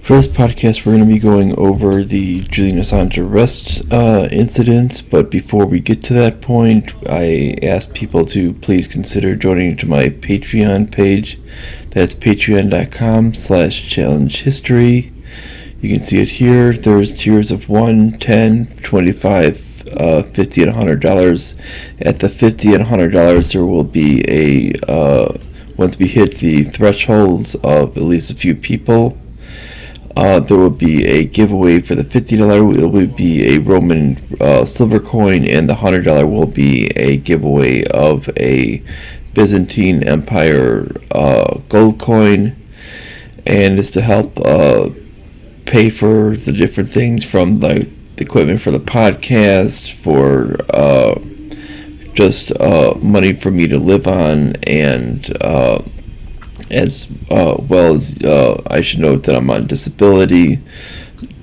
For this podcast, we're going to be going over the Julian Assange Arrest incidents, but before we get to that point, I ask people to please consider joining to my Patreon page. That's patreon.com/challengehistory. You can see it here. There's tiers of $1, $10, $25, $50, and $100. At the $50 and $100, there will be once we hit the thresholds of at least a few people, there will be a giveaway for the $50. It will be a Roman silver coin, and the $100 will be a giveaway of a Byzantine Empire gold coin, and it's to help pay for the different things from the equipment for the podcast, for just money for me to live on, and as well as I should note that I'm on disability,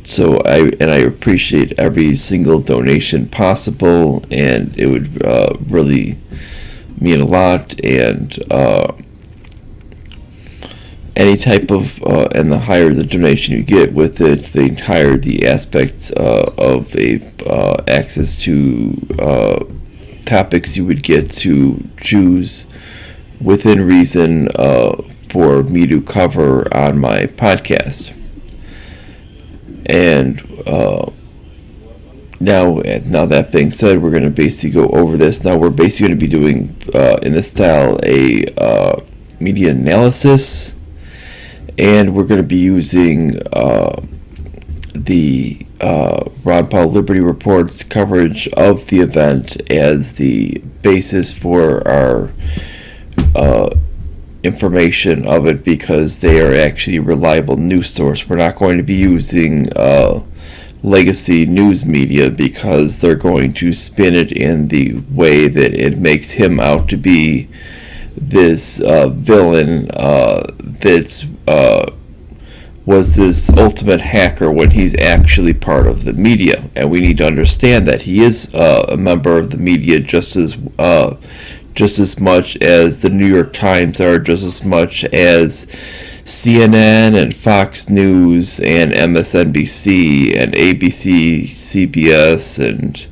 so I appreciate every single donation possible, and it would really mean a lot. And any type of and the higher the donation you get with it, the higher the aspect of a access to topics you would get to choose within reason for me to cover on my podcast. And now that being said, we're going to basically go over this. Now we're basically going to be doing in this style a media analysis, and we're going to be using the Ron Paul Liberty Report's coverage of the event as the basis for our information of it, because they are actually a reliable news source. We're not going to be using legacy news media, because they're going to spin it in the way that it makes him out to be this villain that's was this ultimate hacker, when he's actually part of the media. And we need to understand that he is a member of the media just as much as the New York Times are, just as much as CNN and Fox News and MSNBC and ABC, CBS and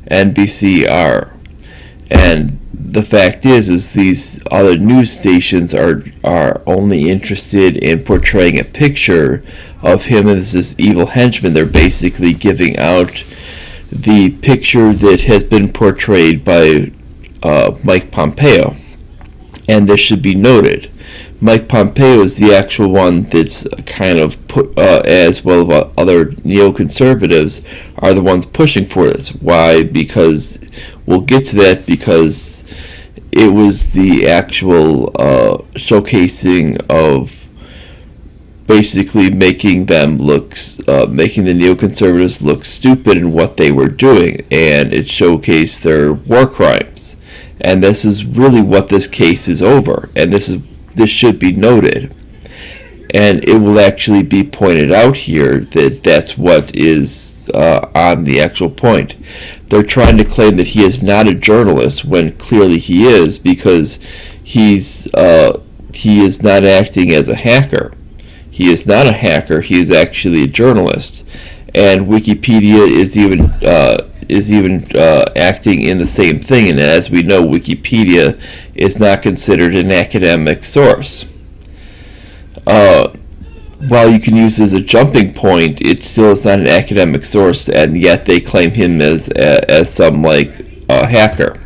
NBC are. And the fact is these other news stations are only interested in portraying a picture of him as this evil henchman. They're basically giving out the picture that has been portrayed by Mike Pompeo. And this should be noted. Mike Pompeo is the actual one that's kind of put, as well as other neoconservatives, are the ones pushing for this. Why? Because we'll get to that, because it was the actual showcasing of basically making them look, making the neoconservatives look stupid in what they were doing, and it showcased their war crimes. And this is really what this case is over, and this should be noted. And it will actually be pointed out here that that's what is on the actual point. They're trying to claim that he is not a journalist, when clearly he is, because he is not acting as a hacker. He is not a hacker. He is actually a journalist, and Wikipedia is even acting in the same thing. And as we know, Wikipedia is not considered an academic source. While you can use it as a jumping point, it still is not an academic source, and yet they claim him as some hacker.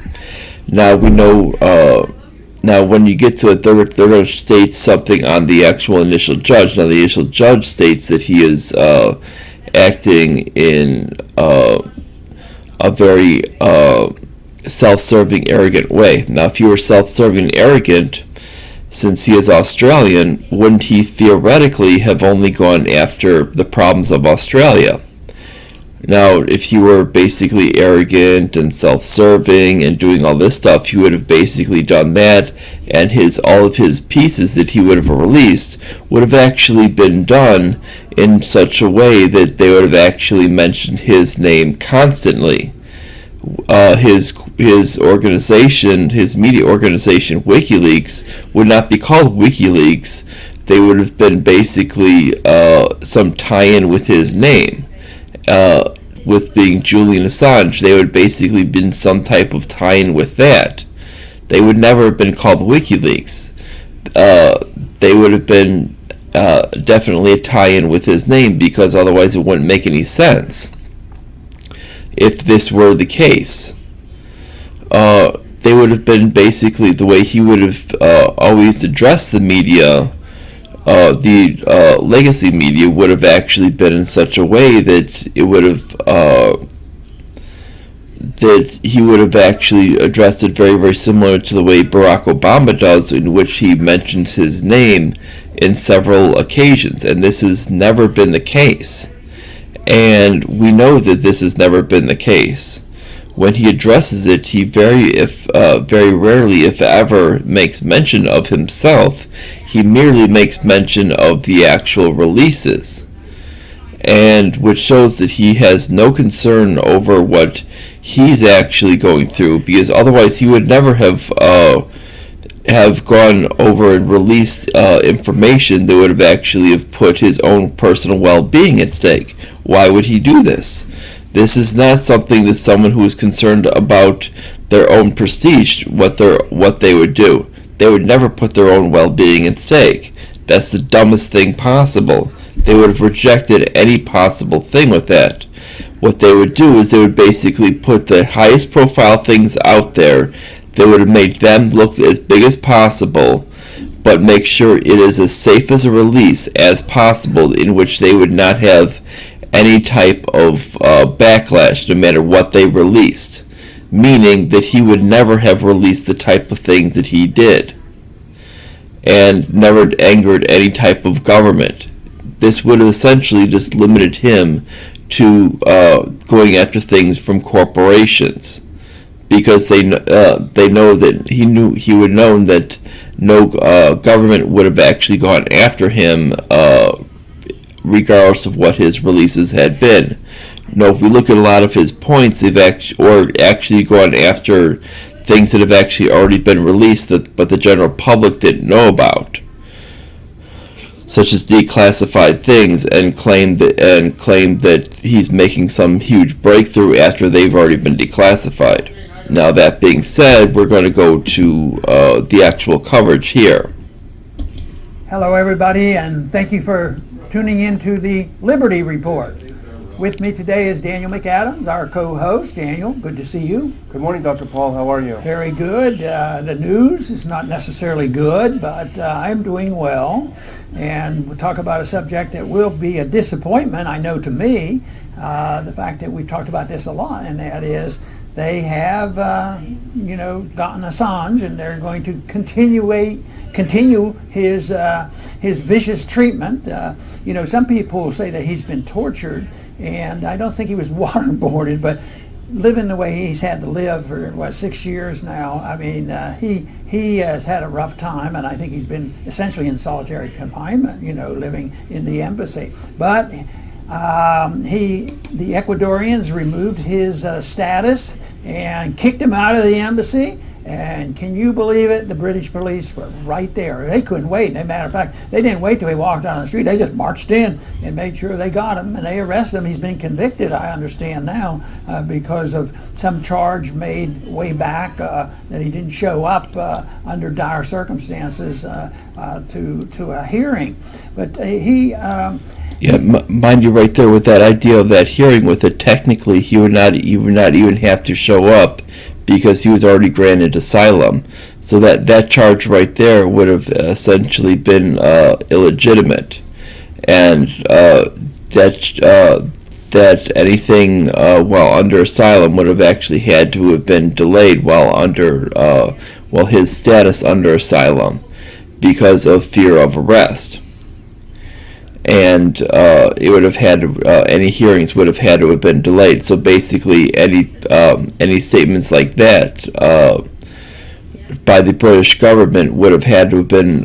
Now we know. Now when you get to it, they're going to state something on the actual initial judge. Now the initial judge states that he is acting in a very self-serving, arrogant way. Now, if you were self-serving and arrogant, since he is Australian, wouldn't he theoretically have only gone after the problems of Australia? Now, if you were basically arrogant and self-serving and doing all this stuff, he would have basically done that, and all of his pieces that he would have released would have actually been done in such a way that they would have actually mentioned his name constantly. His organization, his media organization, WikiLeaks, would not be called WikiLeaks. they would have been basically some tie-in with his name. With being Julian Assange, they would basically been some type of tie-in with that. They would never have been called WikiLeaks. They would have been definitely a tie-in with his name, because otherwise it wouldn't make any sense if this were the case. They would have been basically the way he would have always addressed the media. The legacy media would have actually been in such a way that it would have that he would have actually addressed it very, very similar to the way Barack Obama does, in which he mentions his name in several occasions, and this has never been the case. And we know that this has never been the case. When he addresses it, he very rarely, if ever, makes mention of himself. He merely makes mention of the actual releases, and which shows that he has no concern over what he's actually going through, because otherwise he would never have gone over and released information that would have actually have put his own personal well-being at stake. Why would he do this? This is not something that someone who is concerned about their own prestige, what they would do. They would never put their own well-being at stake. That's the dumbest thing possible. They would have rejected any possible thing with that. What they would do is they would basically put the highest profile things out there. They would have made them look as big as possible, but make sure it is as safe as a release as possible, in which they would not have any type of backlash no matter what they released, meaning that he would never have released the type of things that he did, and never angered any type of government. This would have essentially just limited him to going after things from corporations, because they know that he would known that no government would have actually gone after him regardless of what his releases had been. Now, if we look at a lot of his points, they've actually gone after things that have actually already been released, but the general public didn't know about, such as declassified things, and claimed that he's making some huge breakthrough after they've already been declassified. Now, that being said, we're going to go to the actual coverage here. Hello, everybody, and thank you for tuning into the Liberty Report. With me today is Daniel McAdams, our co-host. Daniel, good to see you. Good morning, Dr. Paul. How are you? Very good. The news is not necessarily good, but I'm doing well. And we'll talk about a subject that will be a disappointment, I know, to me. The fact that we've talked about this a lot, and that is they have, gotten Assange, and they're going to continue his vicious treatment. Some people say that he's been tortured, and I don't think he was waterboarded, but living the way he's had to live for 6 years now, I mean, he has had a rough time, and I think he's been essentially in solitary confinement, living in the embassy. But the Ecuadorians removed his status and kicked him out of the embassy. And can you believe it? The British police were right there. They couldn't wait. As a matter of fact, they didn't wait till he walked down the street. They just marched in and made sure they got him, and they arrested him. He's been convicted, I understand now, because of some charge made way back that he didn't show up under dire circumstances to a hearing. But mind you, right there with that idea of that hearing with it, technically he would not even have to show up, because he was already granted asylum. So that charge right there would have essentially been illegitimate, and that anything while under asylum would have actually had to have been delayed while his status under asylum, because of fear of arrest. And it would have had to, any hearings would have had to have been delayed. So basically, any statements like that by the British government would have had to have been,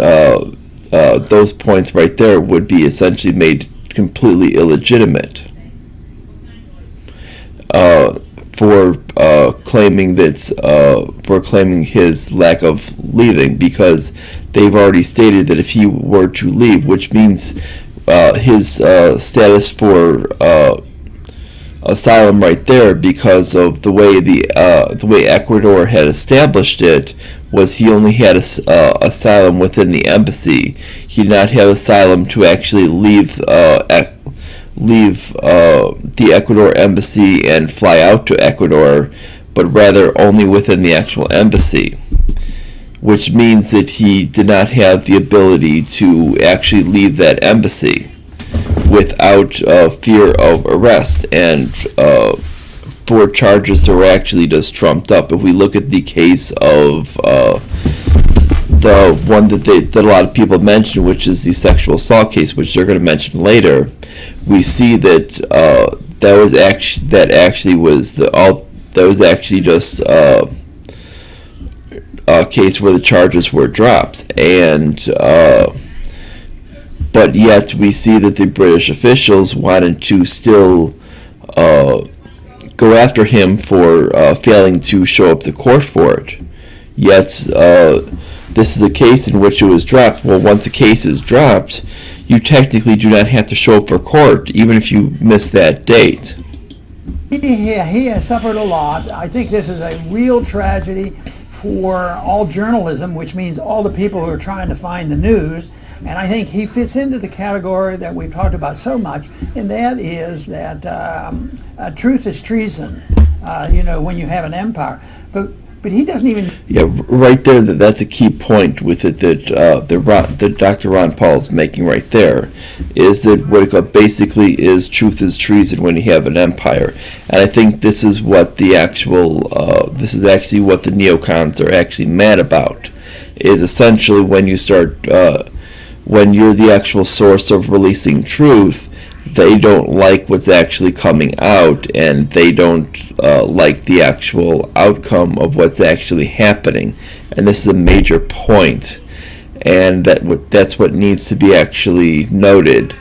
those points right there would be essentially made completely illegitimate. for claiming his lack of leaving, because they've already stated that if he were to leave, which means his status for asylum right there, because of the way Ecuador had established it, was he only had asylum within the embassy. He did not have asylum to actually leave the Ecuador embassy and fly out to Ecuador, but rather only within the actual embassy, which means that he did not have the ability to actually leave that embassy without fear of arrest, and for charges that were actually just trumped up. If we look at the case of the one that a lot of people mention, which is the sexual assault case, which they're going to mention later, we see that that was actually just a case where the charges were dropped, and but yet we see that the British officials wanted to still go after him for failing to show up to court for it. Yet this is a case in which it was dropped. Well, once a case is dropped, you technically do not have to show up for court, even if you miss that date. He has suffered a lot. I think this is a real tragedy for all journalism, which means all the people who are trying to find the news. And I think he fits into the category that we've talked about so much, and that is that truth is treason, when you have an empire. But he doesn't even... Yeah, right there, that's a key point with it that Dr. Ron Paul is making right there, is that what it basically is truth is treason when you have an empire. And I think this is what this is actually what the neocons are actually mad about, is essentially when you start, when you're the actual source of releasing truth, they don't like what's actually coming out, and they don't like the actual outcome of what's actually happening. And this is a major point, and that's what needs to be actually noted.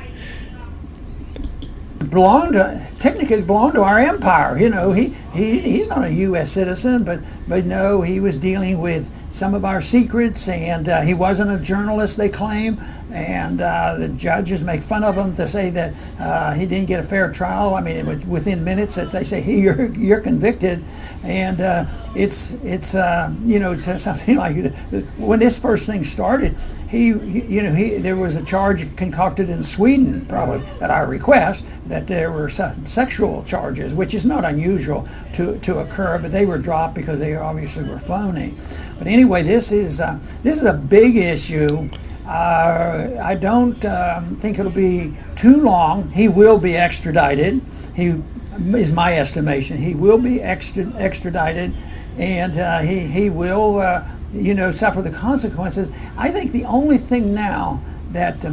Technically belonged to our empire. He's not a U.S. citizen, but no, he was dealing with some of our secrets, and he wasn't a journalist, they claim, and the judges make fun of him to say that he didn't get a fair trial. I mean, within minutes that they say, hey, you're convicted, and it's something like, when this first thing started, there was a charge concocted in Sweden, probably at our request, that there were sexual charges, which is not unusual to occur, but they were dropped because they obviously were phony. But anyway, this is a big issue. I don't think it'll be too long. He will be extradited. He is my estimation. He will be extradited, and he will suffer the consequences. I think the only thing now that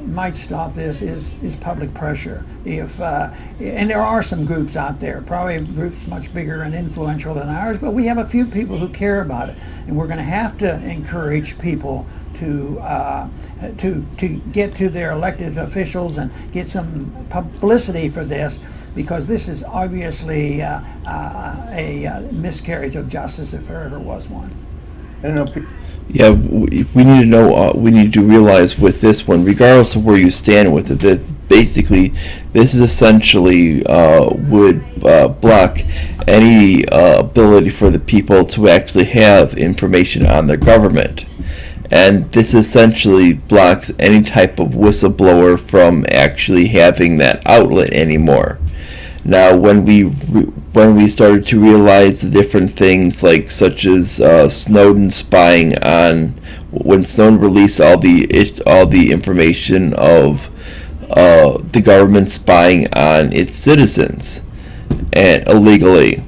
might stop this is public pressure. And there are some groups out there, probably groups much bigger and influential than ours, but we have a few people who care about it, and we're going to have to encourage people to get to their elected officials and get some publicity for this, because this is obviously a miscarriage of justice if there ever was one. I don't know. Yeah, we need to know. We need to realize with this one, regardless of where you stand with it, that basically this is essentially would block any ability for the people to actually have information on their government, and this essentially blocks any type of whistleblower from actually having that outlet anymore. Now, when we started to realize the different things, like such as Snowden spying on, when Snowden released all the information of the government spying on its citizens and illegally,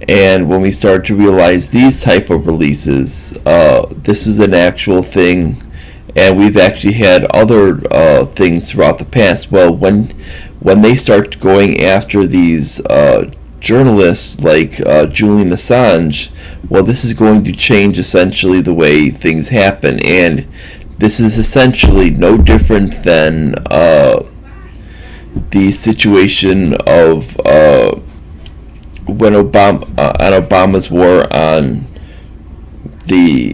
and when we started to realize these type of releases, this is an actual thing, and we've actually had other things throughout the past. Well, when they start going after these journalists like Julian Assange, well, this is going to change essentially the way things happen, and this is essentially no different than the situation of when Obama's war on the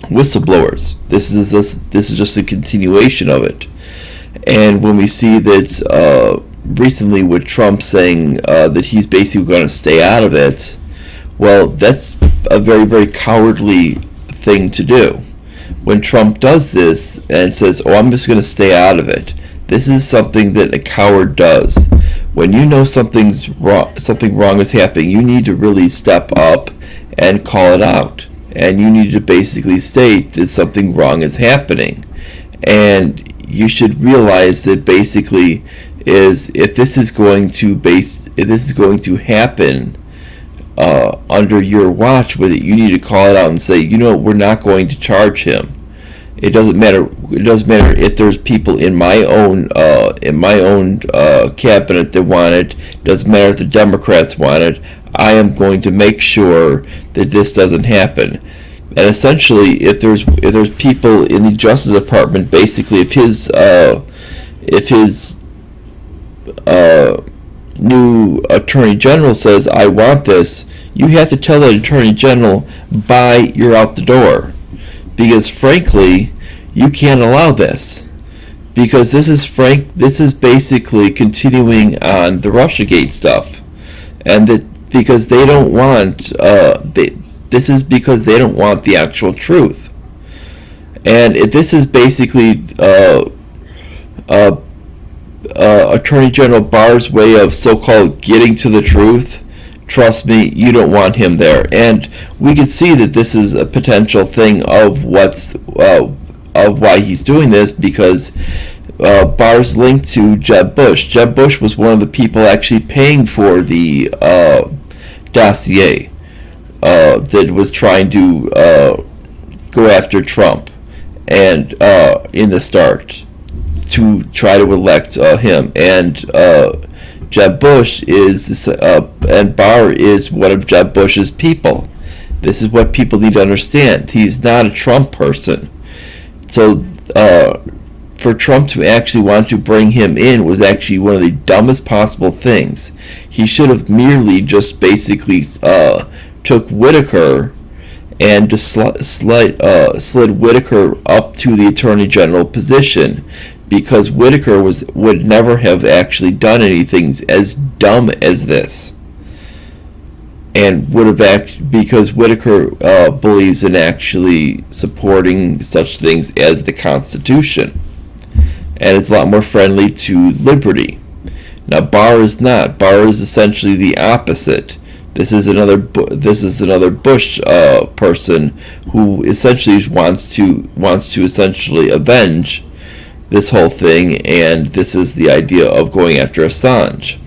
whistleblowers. This is just a continuation of it. And when we see that recently with Trump saying that he's basically going to stay out of it, well, that's a very, very cowardly thing to do. When Trump does this and says, "Oh, I'm just going to stay out of it," this is something that a coward does. When you know something wrong is happening, you need to really step up and call it out, and you need to basically state that something wrong is happening. And you should realize that basically is if this is going to happen under your watch with it, you need to call it out and say, we're not going to charge him. It doesn't matter. It doesn't matter if there's people in my own cabinet that want it. It doesn't matter if the Democrats want it. I am going to make sure that this doesn't happen. And essentially, if there's people in the Justice Department, basically, if his new Attorney General says, "I want this," you have to tell that Attorney General, "Bye, you're out the door," because frankly, you can't allow this, because this is basically continuing on the Russiagate stuff, and because they don't want this is because they don't want the actual truth. And if this is basically Attorney General Barr's way of so-called getting to the truth, trust me, you don't want him there. And we can see that this is a potential thing of of why he's doing this, because Barr's linked to Jeb Bush. Jeb Bush was one of the people actually paying for the dossier that was trying to go after Trump, and in the start to try to elect him. And Jeb Bush and Barr is one of Jeb Bush's people. This is what people need to understand. He's not a Trump person. So for Trump to actually want to bring him in was actually one of the dumbest possible things. He should have merely just basically took Whitaker and just slid Whitaker up to the Attorney General position, because Whitaker would never have actually done anything as dumb as this, and would have because Whitaker believes in actually supporting such things as the Constitution, and is a lot more friendly to liberty. Now Barr is not. Barr is essentially the opposite. This is another Bush person who essentially wants to essentially avenge this whole thing, and this is the idea of going after Assange.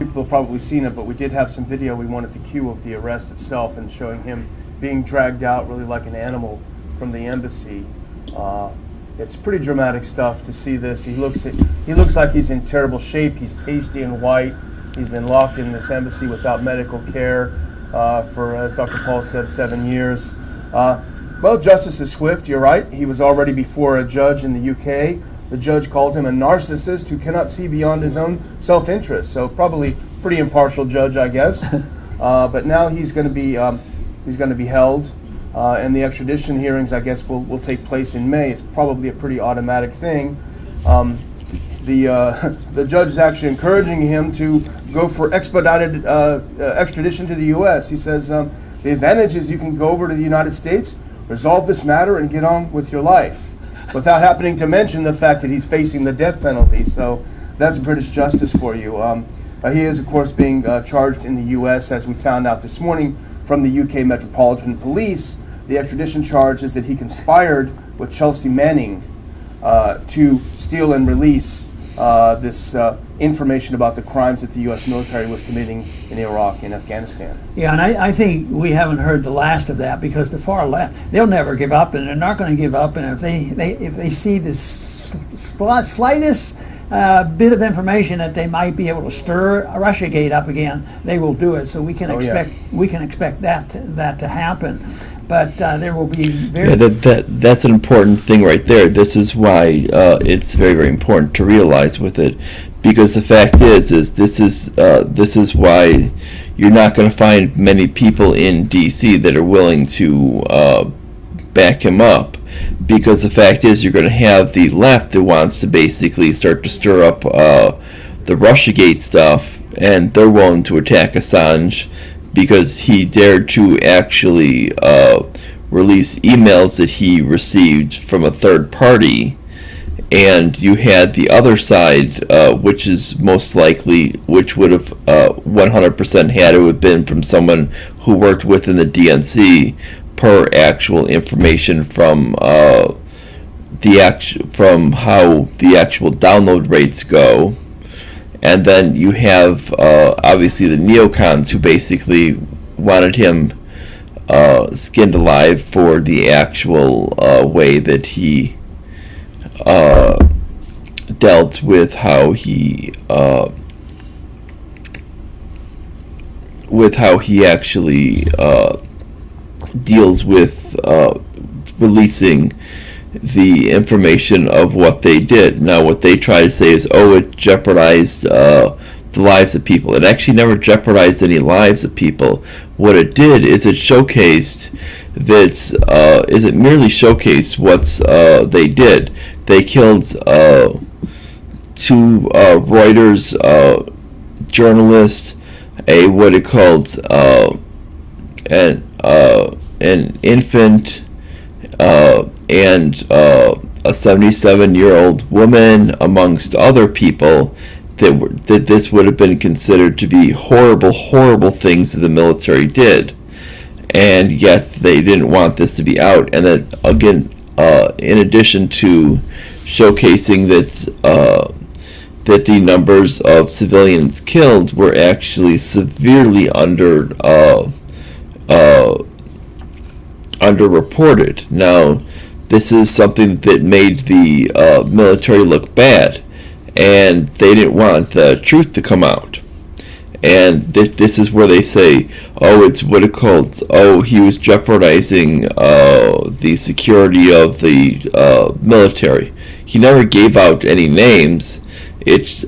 People have probably seen it, but we did have some video we wanted to cue of the arrest itself and showing him being dragged out really like an animal from the embassy. It's pretty dramatic stuff to see this. He looks like he's in terrible shape. He's pasty and white. He's been locked in this embassy without medical care for, as Dr. Paul said, 7 years. Well, justice is swift, you're right. He was already before a judge in the UK. The judge called him a narcissist who cannot see beyond his own self-interest. So probably pretty impartial judge, I guess. But now he's going to be held, and the extradition hearings, I guess, will take place in May. It's probably a pretty automatic thing. The judge is actually encouraging him to go for expedited extradition to the U.S. He says the advantage is you can go over to the United States, resolve this matter, and get on with your life, without happening to mention the fact that he's facing the death penalty. So that's British justice for you. He is, of course, being charged in the U.S., as we found out this morning from the UK Metropolitan Police. The extradition charge is that he conspired with Chelsea Manning to steal and release this information about the crimes that the U.S. military was committing in Iraq and Afghanistan. Yeah, and I think we haven't heard the last of that, because the far left, they'll never give up, and they're not going to give up. And if they see the slightest bit of information that they might be able to stir Russiagate up again, they will do it. So we can expect that to happen. But there will be that's an important thing right there. This is why it's very, very important to realize with it, because the fact is this is why you're not going to find many people in D.C. that are willing to back him up, because the fact is you're going to have the left that wants to basically start to stir up the Russiagate stuff, and they're willing to attack Assange because he dared to actually release emails that he received from a third party. And you had the other side, which is most likely, which would have 100% had it have been from someone who worked within the DNC, per actual information from how the actual download rates go. And then you have obviously the neocons, who basically wanted him skinned alive for the actual way that he dealt with how he actually deals with releasing the information of what they did. Now, what they try to say is, oh, it jeopardized the lives of people. It actually never jeopardized any lives of people. What it did is it showcased it merely showcased what they did. They killed two Reuters journalists, an infant, and a 77-year-old woman, amongst other people, that this would have been considered to be horrible, horrible things that the military did, and yet they didn't want this to be out. And then again, in addition to showcasing that the numbers of civilians killed were actually severely underreported. Now, this is something that made the military look bad, and they didn't want the truth to come out. And this is where they say, oh, it's what it called. Oh, he was jeopardizing the security of the military. He never gave out any names. It's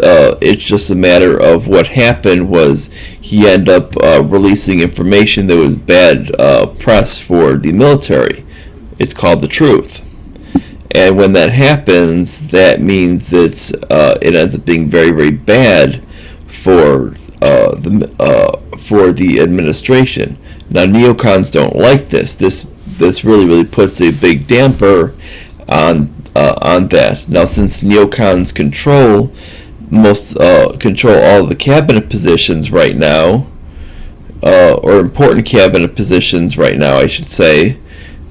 just a matter of what happened was he ended up releasing information that was bad press for the military. It's called the truth. And when that happens, that means that it ends up being very, very bad for the administration. Now, neocons don't like this. This really, really puts a big damper on that. Now, since neocons control all of the cabinet positions right now, or important cabinet positions right now, I should say,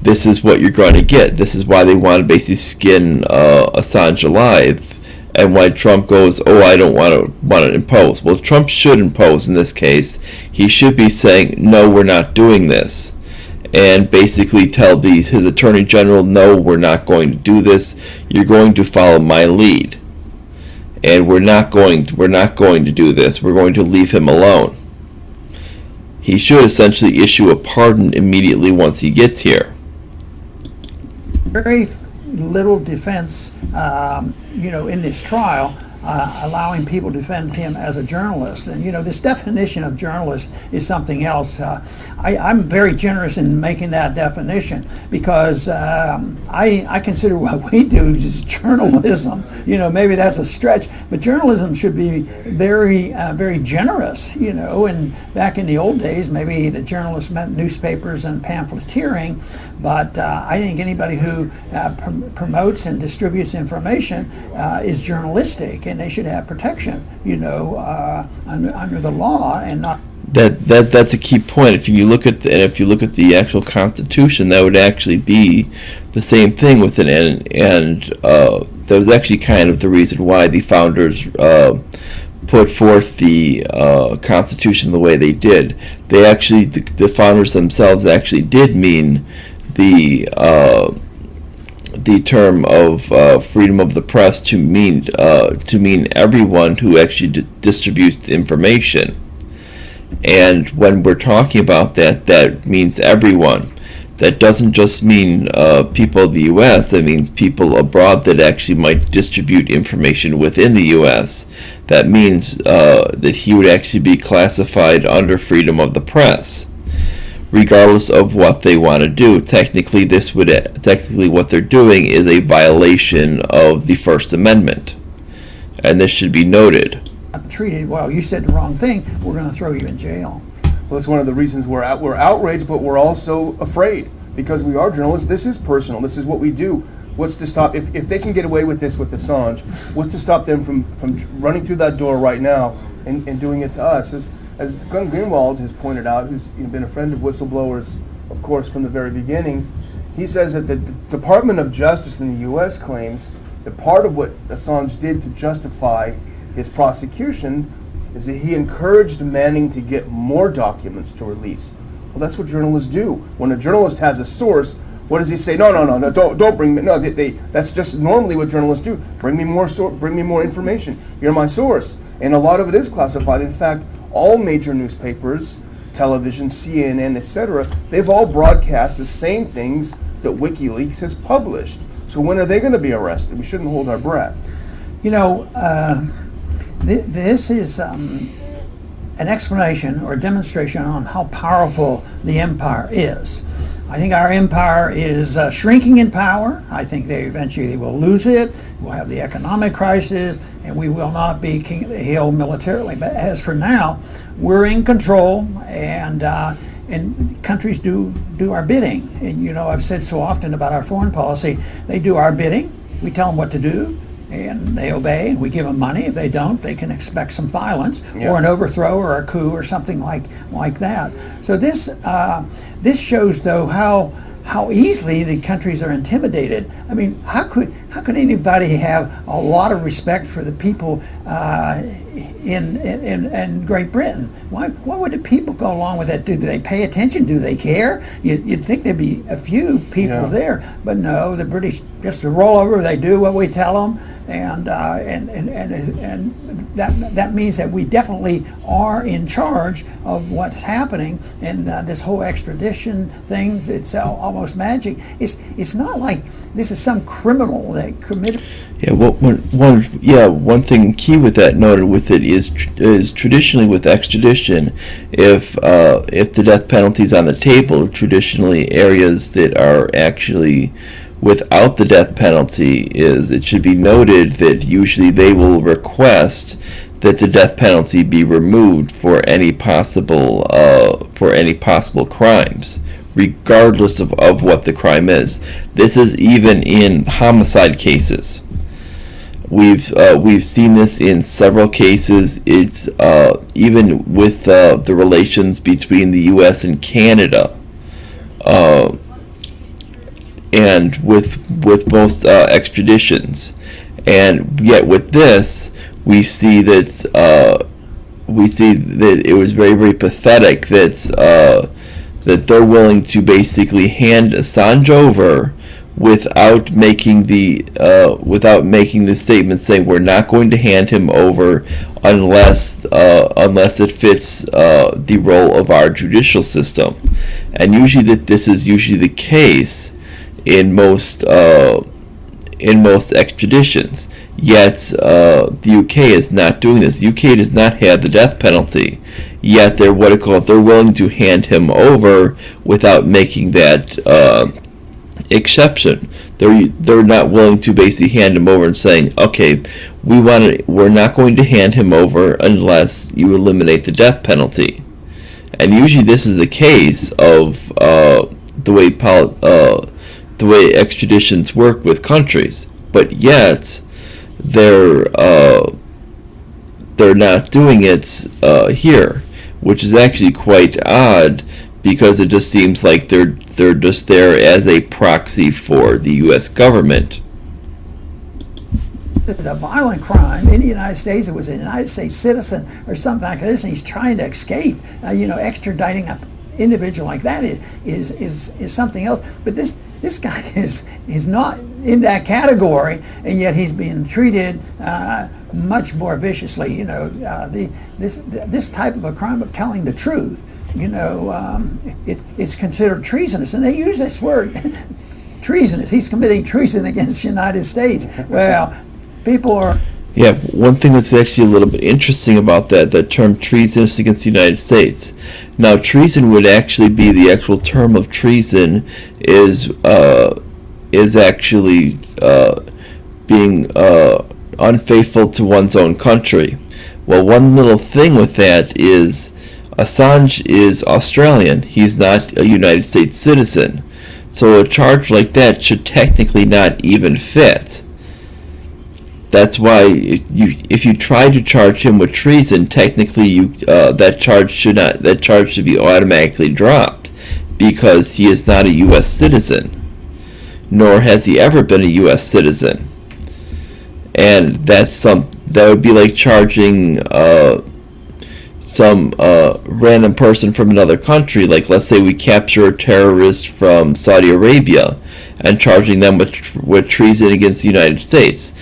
this is what you're going to get. This is why they want to basically skin Assange alive, and why Trump goes, oh, I don't want to impose. Well, Trump should impose in this case. He should be saying, no, we're not doing this, and basically tell his attorney general, no, we're not going to do this. You're going to follow my lead, and we're not going to do this. We're going to leave him alone. He should essentially issue a pardon immediately once he gets here. Very little defense, in this trial, allowing people to defend him as a journalist. And, this definition of journalist is something else. I'm very generous in making that definition because I consider what we do is journalism. Maybe that's a stretch, but journalism should be very, very generous, and back in the old days, maybe the journalists meant newspapers and pamphleteering, but I think anybody who promotes and distributes information is journalistic, and they should have protection, under the law, and not. That's a key point. If you look at the actual Constitution, that would actually be the same thing with an and that was actually kind of the reason why the founders put forth the Constitution the way they did. They actually, the founders themselves actually did mean the term of freedom of the press to mean everyone who actually distributes information. And when we're talking about that means everyone. That doesn't just mean people of the U.S., that means people abroad that actually might distribute information within the U.S. That means that he would actually be classified under freedom of the press, regardless of what they want to do. Technically, what they're doing is a violation of the First Amendment, and this should be noted. Treated, well, you said the wrong thing, we're going to throw you in jail. Well, that's one of the reasons we're outraged, but we're also afraid, because we are journalists. This is personal. This is what we do. What's to stop, if they can get away with this with Assange, what's to stop them from running through that door right now and doing it to us? As Gunn Greenwald has pointed out, who's been a friend of whistleblowers, of course, from the very beginning, he says that the Department of Justice in the U.S. claims that part of what Assange did to justify his prosecution is that he encouraged Manning to get more documents to release. Well, that's what journalists do. When a journalist has a source, what does he say? No, don't bring me. No, that's just normally what journalists do. Bring me more information. You're my source, and a lot of it is classified. In fact, all major newspapers, television, CNN, etc., they've all broadcast the same things that WikiLeaks has published. So when are they going to be arrested? We shouldn't hold our breath. You know, this is an explanation or a demonstration on how powerful the empire is. I think our empire is shrinking in power. I think they eventually will lose it. We'll have the economic crisis, and we will not be king of the hill militarily. But as for now, we're in control, and countries do our bidding. And you know, I've said so often about our foreign policy, they do our bidding. We tell them what to do, and they obey. We give them money. If they don't, they can expect some violence or an overthrow or a coup or something like that. So this shows, though, how easily the countries are intimidated. I mean, how could anybody have a lot of respect for the people in Great Britain? Why would the people go along with that? Do they pay attention? Do they care? You'd think there'd be a few people there, but no. The British just roll over. They do what we tell them, and that means that we definitely are in charge of what's happening. And this whole extradition thing, it's almost magic. It's not like this is some criminal that committed. Yeah, one thing key with that noted with it is traditionally with extradition, if the death penalty is on the table, traditionally areas that are actually without the death penalty it should be noted that usually they will request that the death penalty be removed for any possible crimes, regardless of what the crime is. This is even in homicide cases. We've seen this in several cases. It's even with the relations between the U.S. and Canada, and with most extraditions, and yet with this we see that it was very, very pathetic that they're willing to basically hand Assange over without making the statement saying we're not going to hand him over unless it fits the role of our judicial system. And usually this is usually the case in most extraditions. Yet the UK is not doing this. The UK does not have the death penalty. Yet they're willing to hand him over without making that exception. They're not willing to basically hand him over and saying, okay, we're not going to hand him over unless you eliminate the death penalty. And usually this is the case of the way extraditions work with countries, but yet they're not doing it here, which is actually quite odd, because it just seems like they're just there as a proxy for the U.S. government. A violent crime in the United States. It was a United States citizen or something like this, and he's trying to escape. Extraditing an individual like that is something else. But this guy is not in that category, and yet he's being treated much more viciously. This type of a crime of telling the truth it's considered treasonous, and they use this word, treasonous. He's committing treason against the United States. Well, people are. Yeah, one thing that's actually a little bit interesting about that term treasonous against the United States. Now, treason would actually be the actual term of treason is actually being unfaithful to one's own country. Well, one little thing with that is Assange is Australian. He's not a United States citizen. So a charge like that should technically not even fit. That's why if you try to charge him with treason, technically that charge should be automatically dropped, because he is not a U.S. citizen, nor has he ever been a U.S. citizen. And that would be like charging some random person from another country, like let's say we capture a terrorist from Saudi Arabia, and charging them with treason against the United States.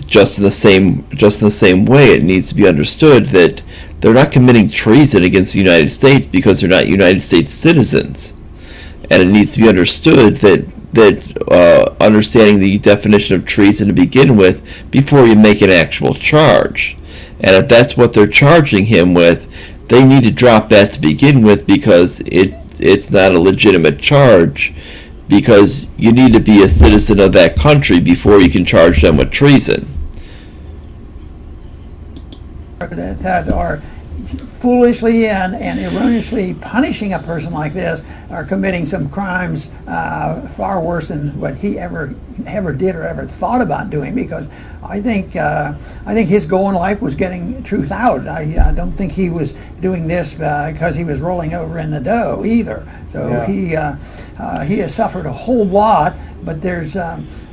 Just in the same way, it needs to be understood that they're not committing treason against the United States because they're not United States citizens, and it needs to be understood that understanding the definition of treason to begin with before you make an actual charge. And if that's what they're charging him with, they need to drop that to begin with, because it's not a legitimate charge, because you need to be a citizen of that country before you can charge them with treason. That are foolishly and erroneously punishing a person like this are committing some crimes far worse than what he ever did or ever thought about doing, because I think his goal in life was getting truth out. I don't think he was doing this because he was rolling over in the dough either. So yeah. He has suffered a whole lot, but there's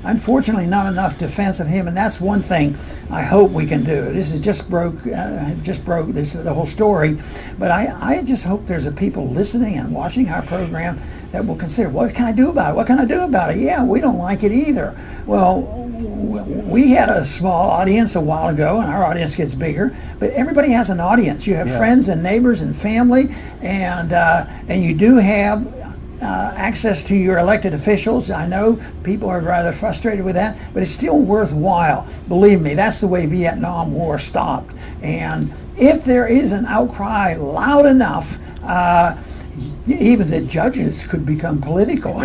unfortunately not enough defense of him, and that's one thing I hope we can do. This is just broke this the whole story, but I just hope there's a people listening and watching our program that will consider, what can I do about it? What can I do about it? Yeah, we don't like it either. Well, we had a small audience a while ago, and our audience gets bigger, but everybody has an audience. You have friends and neighbors and family, and you do have access to your elected officials. I know people are rather frustrated with that, but it's still worthwhile. Believe me, that's the way Vietnam War stopped. And if there is an outcry loud enough, even the judges could become political,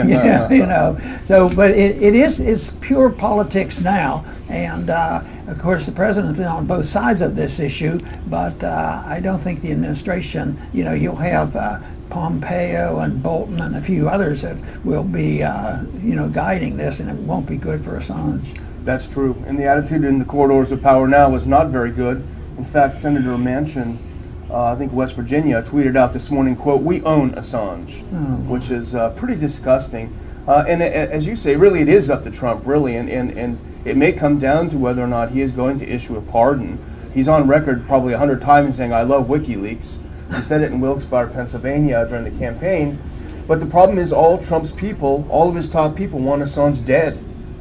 So, but it's pure politics now, and of course the president's been on both sides of this issue. But I don't think the administration, you'll have Pompeo and Bolton and a few others that will be, guiding this, and it won't be good for Assange. That's true, and the attitude in the corridors of power now is not very good. In fact, Senator Manchin, I think West Virginia, tweeted out this morning, quote, "We own Assange," which is pretty disgusting. And as you say, really it is up to Trump, really, and it may come down to whether or not he is going to issue a pardon. He's on record probably 100 times saying, "I love WikiLeaks." He said it in Wilkes-Barre, Pennsylvania during the campaign. But the problem is all Trump's people, all of his top people want Assange dead.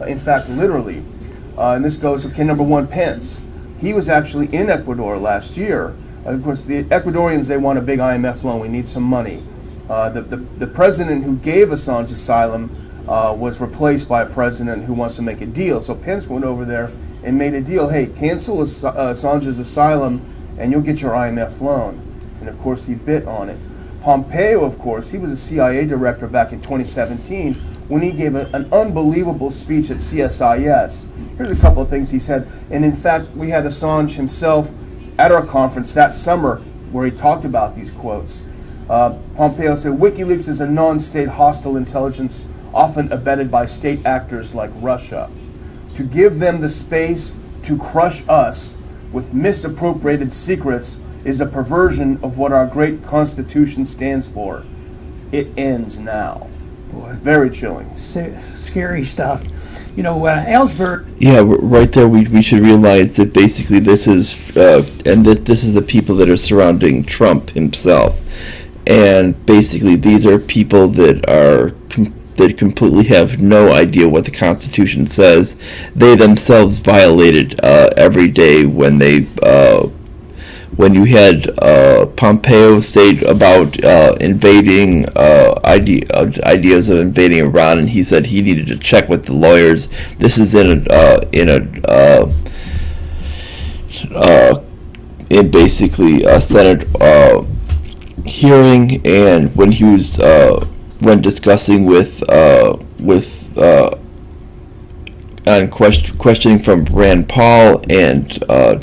In fact, literally. And this goes, number one, Pence. He was actually in Ecuador last year. Of course, the Ecuadorians, they want a big IMF loan. We need some money. The president who gave Assange asylum was replaced by a president who wants to make a deal. So Pence went over there and made a deal. Hey, cancel Assange's asylum and you'll get your IMF loan. And of course, he bit on it. Pompeo, of course, he was a CIA director back in 2017 when he gave an unbelievable speech at CSIS. Here's a couple of things he said. And in fact, we had Assange himself at our conference that summer where he talked about these quotes. Pompeo said, "WikiLeaks is a non-state hostile intelligence often abetted by state actors like Russia. To give them the space to crush us with misappropriated secrets is a perversion of what our great Constitution stands for. It ends now." Boy, very chilling. Scary stuff. Ellsberg. Yeah, right there we should realize that basically this is, and that this is the people that are surrounding Trump himself. And basically these are people that that completely have no idea what the Constitution says. They themselves violate it every day when when you had Pompeo state about invading ideas of invading Iran, and he said he needed to check with the lawyers. This is in basically a Senate hearing, and when he was when discussing with on questioning from Rand Paul, and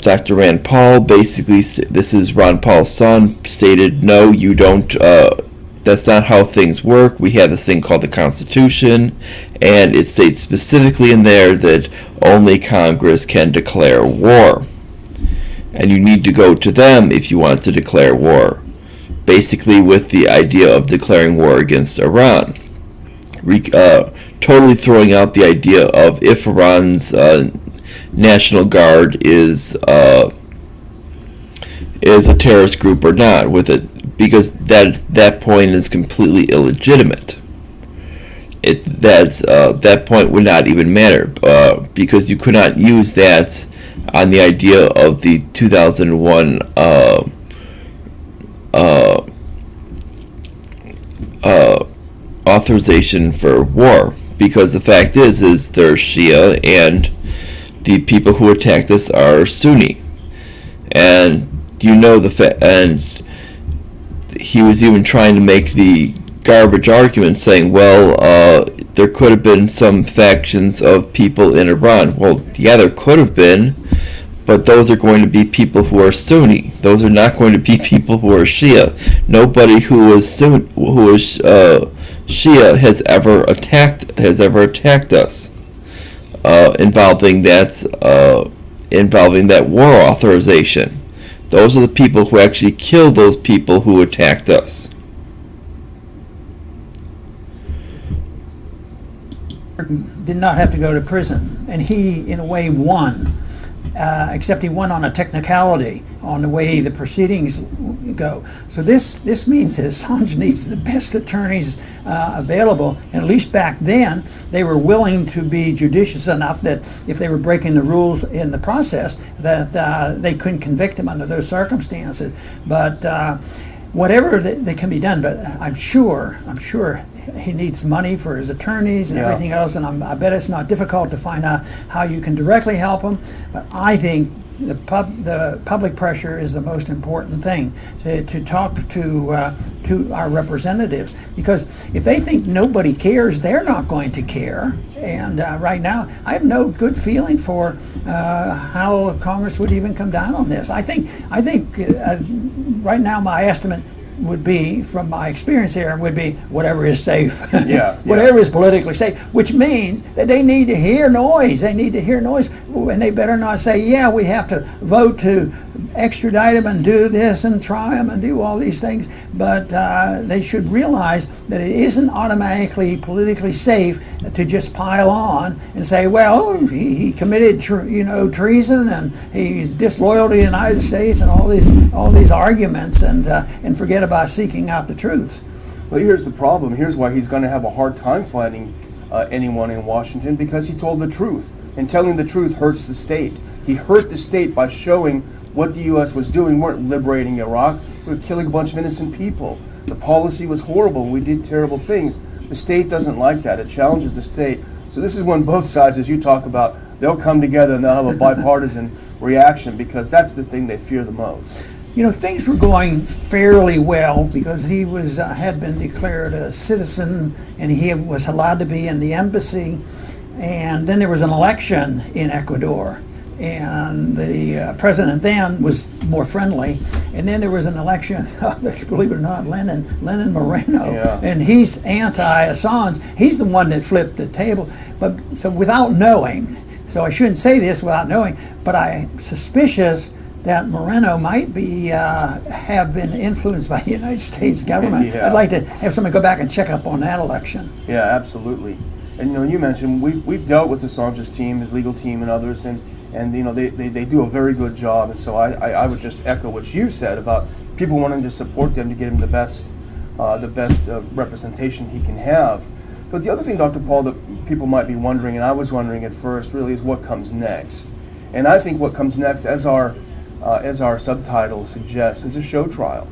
Dr. Rand Paul, basically, this is Ron Paul's son, stated, no, you don't, that's not how things work. We have this thing called the Constitution, and it states specifically in there that only Congress can declare war. And you need to go to them if you want to declare war. Basically with the idea of declaring war against Iran. Totally throwing out the idea of if Iran's National Guard is a terrorist group or not with it, because that point is completely illegitimate. That point would not even matter, because you could not use that on the idea of the 2001 authorization for war, because the fact is they're Shia, and the people who attacked us are Sunni, and and he was even trying to make the garbage argument, saying, well, there could have been some factions of people in Iran. Well, yeah, there could have been, but those are going to be people who are Sunni. Those are not going to be people who are Shia. Nobody who is Shia has ever attacked us, involving that war authorization. Those are the people who actually killed those people who attacked us. Did not have to go to prison, and he, in a way, won. Except he won on a technicality on the way the proceedings go. So this means that Assange needs the best attorneys available, and at least back then they were willing to be judicious enough that if they were breaking the rules in the process, that they couldn't convict him under those circumstances. But whatever that can be done, but I'm sure he needs money for his attorneys and everything else, and I bet it's not difficult to find out how you can directly help him. But I think the public pressure is the most important thing, to talk to our representatives, because if they think nobody cares, they're not going to care. And right now, I have no good feeling for how Congress would even come down on this. I think right now my estimate would be, from my experience here, would be whatever is safe, whatever is politically safe, which means that they need to hear noise. They need to hear noise, and they better not say, yeah, we have to vote to extradite him and do this and try him and do all these things. But they should realize that it isn't automatically politically safe to just pile on and say, well, he committed treason, and he's disloyal to the United States, and all these arguments, and forget about seeking out the truth. Well, here's the problem. Here's why he's going to have a hard time finding anyone in Washington, because he told the truth. And telling the truth hurts the state. He hurt the state by showing what the U.S. was doing. We weren't liberating Iraq. We were killing a bunch of innocent people. The policy was horrible. We did terrible things. The state doesn't like that. It challenges the state. So this is when both sides, as you talk about, they'll come together and they'll have a bipartisan reaction, because that's the thing they fear the most. Things were going fairly well, because he had been declared a citizen, and he was allowed to be in the embassy. And then there was an election in Ecuador, and the president then was more friendly. And then there was an election of, believe it or not, Lenin Moreno, and he's anti-Assange. He's the one that flipped the table. But so without knowing, so I shouldn't say this without knowing, but I'm suspicious that Moreno might be have been influenced by the United States government. I'd like to have somebody go back and check up on that election. Yeah, absolutely. And you mentioned we've dealt with Assange's team, his legal team, and others, and they do a very good job. And so I would just echo what you said about people wanting to support them to get him the best representation he can have. But the other thing, Dr. Paul, that people might be wondering, and I was wondering at first, really, is what comes next. And I think what comes next, as our as our subtitle suggests, is a show trial.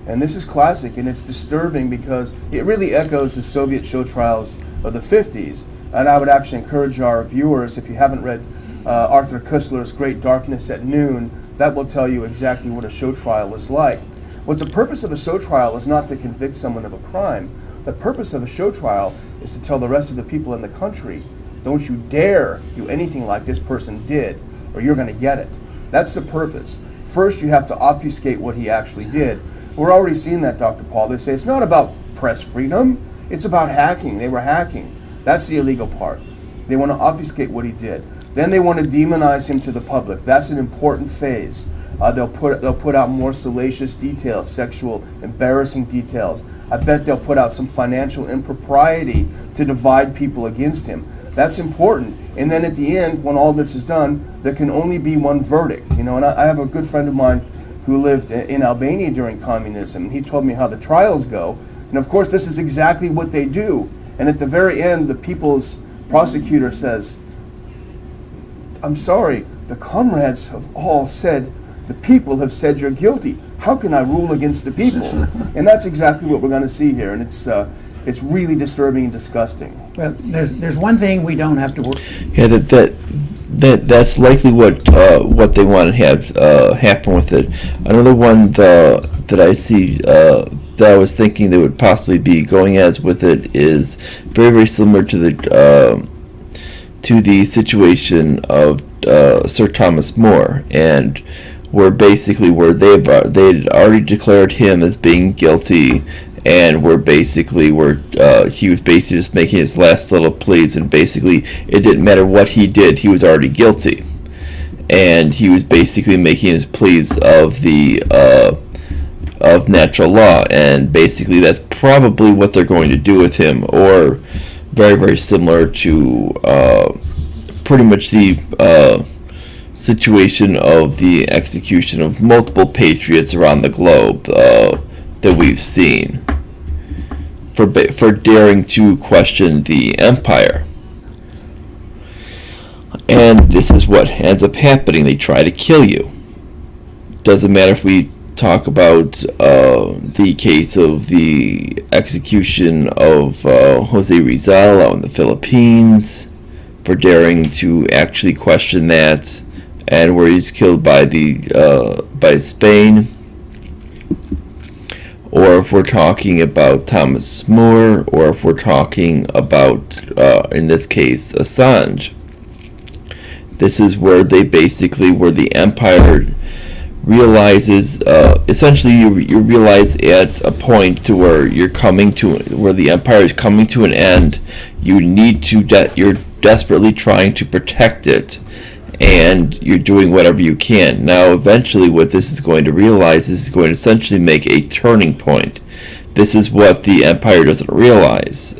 And this is classic, and it's disturbing because it really echoes the Soviet show trials of the 50s. And I would actually encourage our viewers, if you haven't read Arthur Koestler's Great Darkness at Noon, that will tell you exactly what a show trial is like. What's the purpose of a show trial is not to convict someone of a crime. The purpose of a show trial is to tell the rest of the people in the country, don't you dare do anything like this person did, or you're going to get it. That's the purpose. First, you have to obfuscate what he actually did. We're already seeing that, Dr. Paul. They say it's not about press freedom, it's about hacking. They were hacking. That's the illegal part. They want to obfuscate what he did. Then they want to demonize him to the public. That's an important phase. They'll put out more salacious details, sexual, embarrassing details. I bet they'll put out some financial impropriety to divide people against him. That's important. And then at the end, when all this is done, there can only be one verdict. You know, and I have a good friend of mine who lived in Albania during communism, and he told me how the trials go. And of course, this is exactly what they do. And at the very end, the people's prosecutor says, I'm sorry, the comrades have all said, the people have said you're guilty. How can I rule against the people? And that's exactly what we're going to see here. And it's really disturbing and disgusting. Well, there's one thing we don't have to worry. Yeah, that's likely what they want to have happen with it. Another one that I see that I was thinking they would possibly be going as with it is very, very similar to the situation of Sir Thomas More, and where they'd already declared him as being guilty, and he was basically just making his last little pleas, and basically it didn't matter what he did, he was already guilty, and he was basically making his pleas of natural law, and basically that's probably what they're going to do with him, or very, very similar to pretty much the situation of the execution of multiple patriots around the globe that we've seen for daring to question the empire. And this is what ends up happening. They try to kill you. Doesn't matter if we talk about the case of the execution of Jose Rizal out in the Philippines for daring to actually question that, and where he's killed by Spain, or if we're talking about Thomas More, or if we're talking about in this case Assange. This is where where the empire realizes, essentially you realize at a point to where where the empire is coming to an end. You're desperately trying to protect it, and you're doing whatever you can. Now eventually what this is going to realize is going to essentially make a turning point. This is what the empire doesn't realize,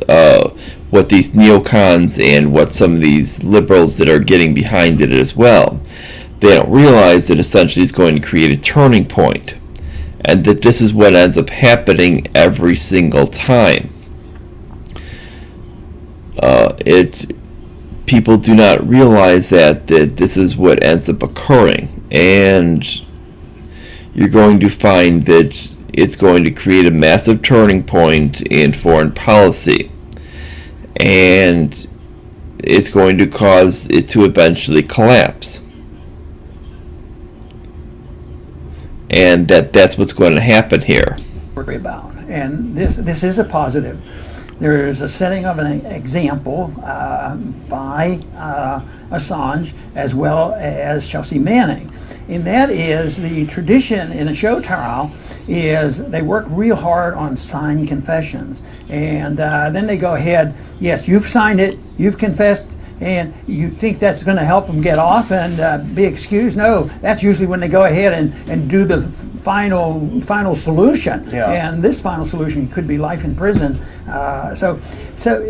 what these neocons and what some of these liberals that are getting behind it as well. They don't realize that essentially it's going to create a turning point, and that this is what ends up happening every single time. People do not realize that this is what ends up occurring, and you're going to find that it's going to create a massive turning point in foreign policy, and it's going to cause it to eventually collapse. And that's what's going to happen here. Worry about, and this is a positive. There is a setting of an example by Assange as well as Chelsea Manning, and that is the tradition in a show trial is they work real hard on signed confessions, and then they go ahead, yes, you've signed it, you've confessed, and you think that's going to help them get off and be excused. No, that's usually when they go ahead and do the final solution. Yeah. And this final solution could be life in prison. So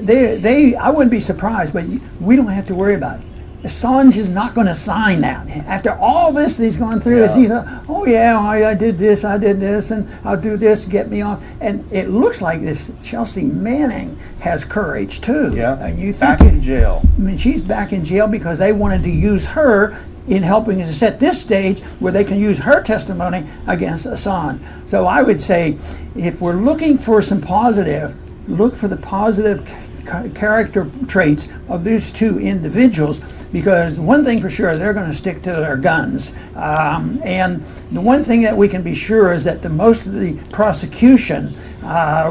they I wouldn't be surprised, but we don't have to worry about it. Assange is not going to sign that. After all this that he's going through, is he, oh yeah, I did this, and I'll do this, get me off. And it looks like this Chelsea Manning has courage too. Yeah, and you back think in jail. I mean, she's back in jail because they wanted to use her in helping to set this stage where they can use her testimony against Assange. So I would say, if we're looking for some positive, look for the positive character traits of these two individuals, because one thing for sure, they're going to stick to their guns. And the one thing that we can be sure is that the most of the prosecution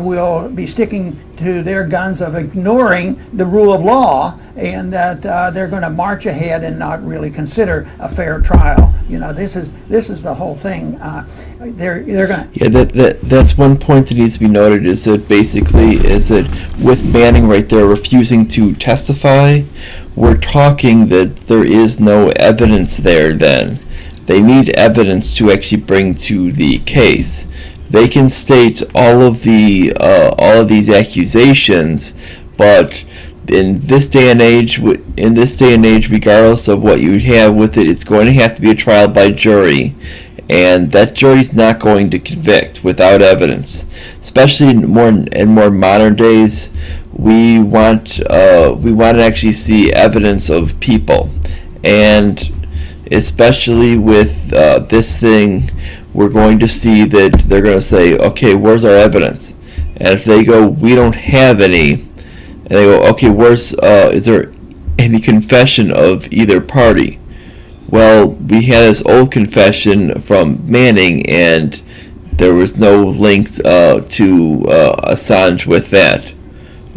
will be sticking to their guns of ignoring the rule of law, and that they're going to march ahead and not really consider a fair trial. You know, this is the whole thing. They're going to. Yeah, that's one point that needs to be noted, is that basically with Manning right there refusing to testify, we're talking that there is no evidence there. Then they need evidence to actually bring to the case. They can state all of these accusations, but in this day and age, regardless of what you have with it, it's going to have to be a trial by jury, and that jury's not going to convict without evidence. Especially in more modern days, we want to actually see evidence of people, and especially with this thing, we're going to see that they're going to say, okay, where's our evidence? And if they go, we don't have any, and they go, okay, is there any confession of either party? Well, we had this old confession from Manning, and there was no link to Assange with that.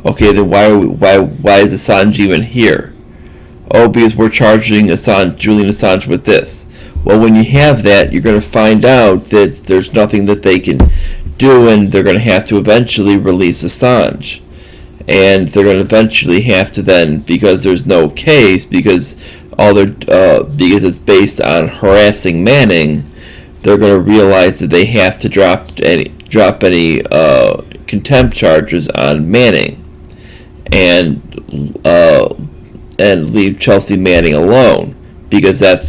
Okay, then why is Assange even here? Oh, because we're charging Julian Assange with this. Well, when you have that, you're going to find out that there's nothing that they can do, and they're going to have to eventually release Assange. And they're going to eventually have to then, because there's no case, because it's based on harassing Manning, they're going to realize that they have to drop any contempt charges on Manning, and leave Chelsea Manning alone, because that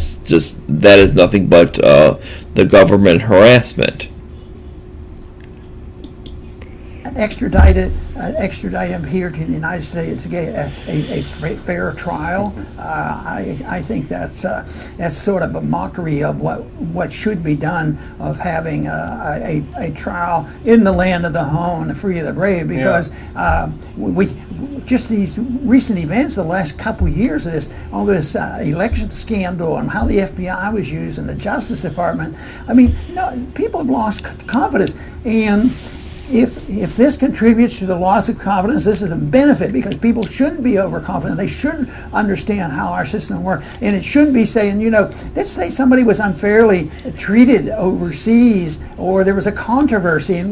is nothing but the government harassment. Extradite him here to the United States to get a fair trial. I think that's sort of a mockery of what should be done, of having a trial in the land of the home and free of the brave, because we just these recent events, the last couple of years of all this election scandal and how the FBI was used and the Justice Department. I mean, people have lost confidence, and if this contributes to the loss of confidence, this is a benefit, because people shouldn't be overconfident. They should understand how our system works, and it shouldn't be saying, let's say somebody was unfairly treated overseas, or there was a controversy, and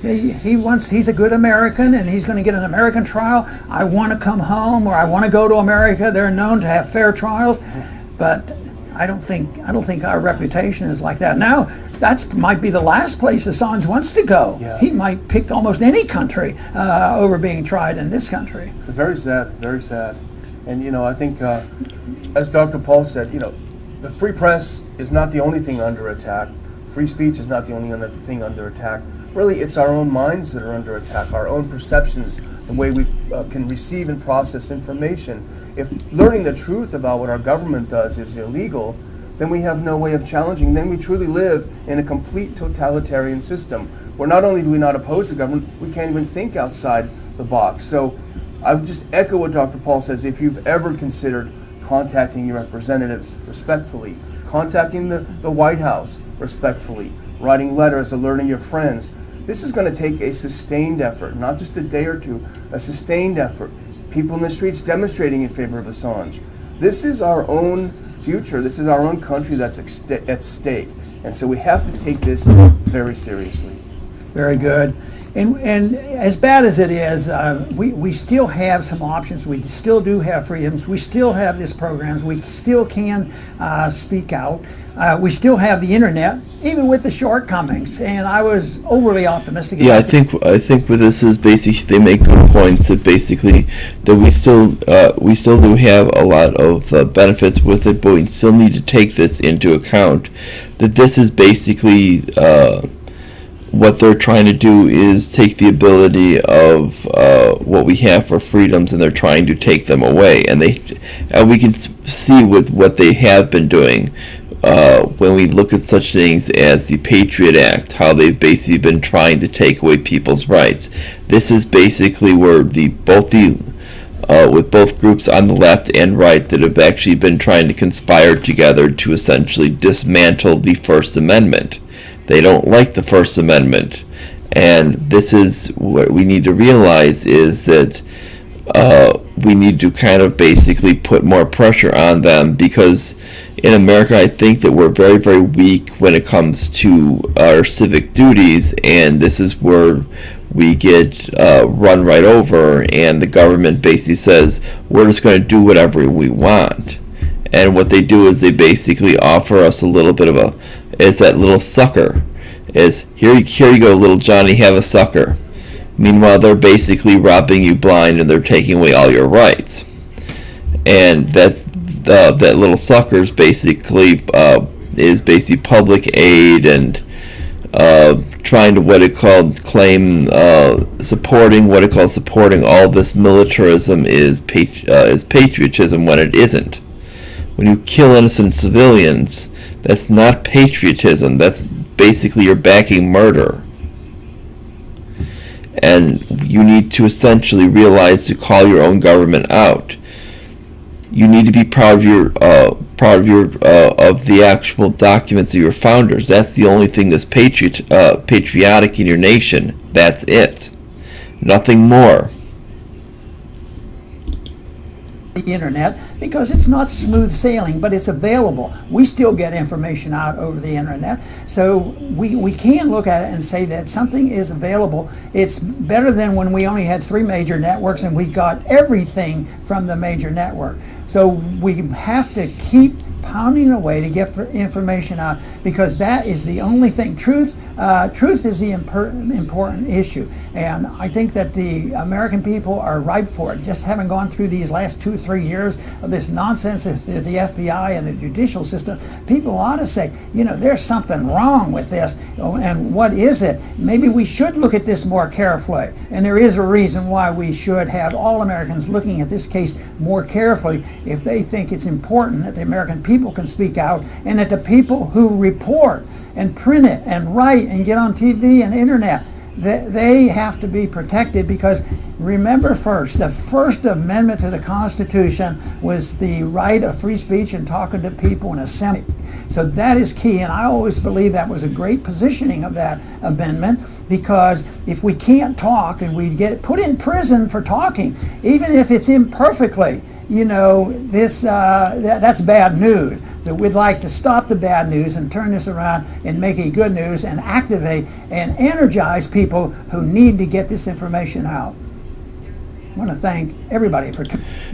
he's a good American and he's going to get an American trial. I want to come home, or I want to go to America. They're known to have fair trials, but I don't think our reputation is like that. Now, that might be the last place Assange wants to go. Yeah. He might pick almost any country over being tried in this country. Very sad, very sad. And, I think, as Dr. Paul said, the free press is not the only thing under attack. Free speech is not the only thing under attack. Really, it's our own minds that are under attack, our own perceptions, the way we can receive and process information. If learning the truth about what our government does is illegal, then we have no way of challenging. Then we truly live in a complete totalitarian system, where not only do we not oppose the government, we can't even think outside the box. So I would just echo what Dr. Paul says. If you've ever considered contacting your representatives respectfully, contacting the White House respectfully, writing letters, alerting your friends, this is going to take a sustained effort, not just a day or two, a sustained effort. People in the streets demonstrating in favor of Assange. This is our own future. This is our own country that's at stake. And so we have to take this very seriously. Very good. And as bad as it is, we still have some options. We still do have freedoms. We still have these programs. We still can speak out. We still have the internet, even with the shortcomings. And I was overly optimistic. Yeah, I think with this is basically they make good points that basically that we still do have a lot of benefits with it, but we still need to take this into account. That this is basically what they're trying to do is take the ability of what we have for freedoms, and they're trying to take them away. And we can see with what they have been doing when we look at such things as the Patriot Act, how they've basically been trying to take away people's rights. This is basically where with both groups on the left and right that have actually been trying to conspire together to essentially dismantle the First Amendment. They don't like the First Amendment, and this is what we need to realize, is that we need to kind of basically put more pressure on them, because in America I think that we're very, very weak when it comes to our civic duties, and this is where we get run right over, and the government basically says we're just going to do whatever we want. And what they do is they basically offer us a little bit of that little sucker. Is here you go, little Johnny, have a sucker. Meanwhile, they're basically robbing you blind, and they're taking away all your rights. And that little sucker is basically public aid, and trying to supporting all this militarism is patriotism, when it isn't. When you kill innocent civilians, that's not patriotism. That's basically you're backing murder. And you need to essentially realize to call your own government out. You need to be proud of the actual documents of your founders. That's the only thing that's patriotic in your nation. That's it. Nothing more. The internet, because it's not smooth sailing, but it's available. We still get information out over the internet, so we can look at it and say that something is available. It's better than when we only had 3 major networks and we got everything from the major network. So we have to keep pounding away to get information out, because that is the only thing. Truth is the important issue, and I think that the American people are ripe for it. Just having gone through these last 2 or 3 years of this nonsense of the FBI and the judicial system, people ought to say, there's something wrong with this, and what is it? Maybe we should look at this more carefully, and there is a reason why we should have all Americans looking at this case more carefully if they think it's important that the American people can speak out, and that the people who report and print it and write and get on TV and internet, they have to be protected. Because remember, the First Amendment to the Constitution was the right of free speech and talking to people and assembly. So that is key, and I always believe that was a great positioning of that amendment, because if we can't talk and we get put in prison for talking, even if it's imperfectly, that's bad news. So we'd like to stop the bad news and turn this around and make it good news, and activate and energize people who need to get this information out. I want to thank everybody for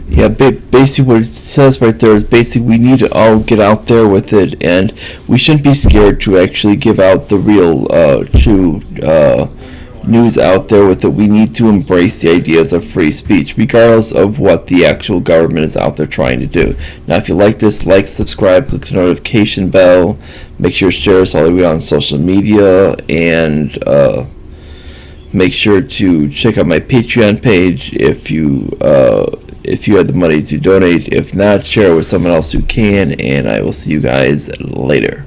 Yeah, basically what it says right there is basically we need to all get out there with it, and we shouldn't be scared to actually give out the real true news out there with it. We need to embrace the ideas of free speech, regardless of what the actual government is out there trying to do. Now, if you like this, like, subscribe, click the notification bell, make sure to share us all the way on social media, and make sure to check out my Patreon page if you had the money to donate. If not, share it with someone else who can, and I will see you guys later.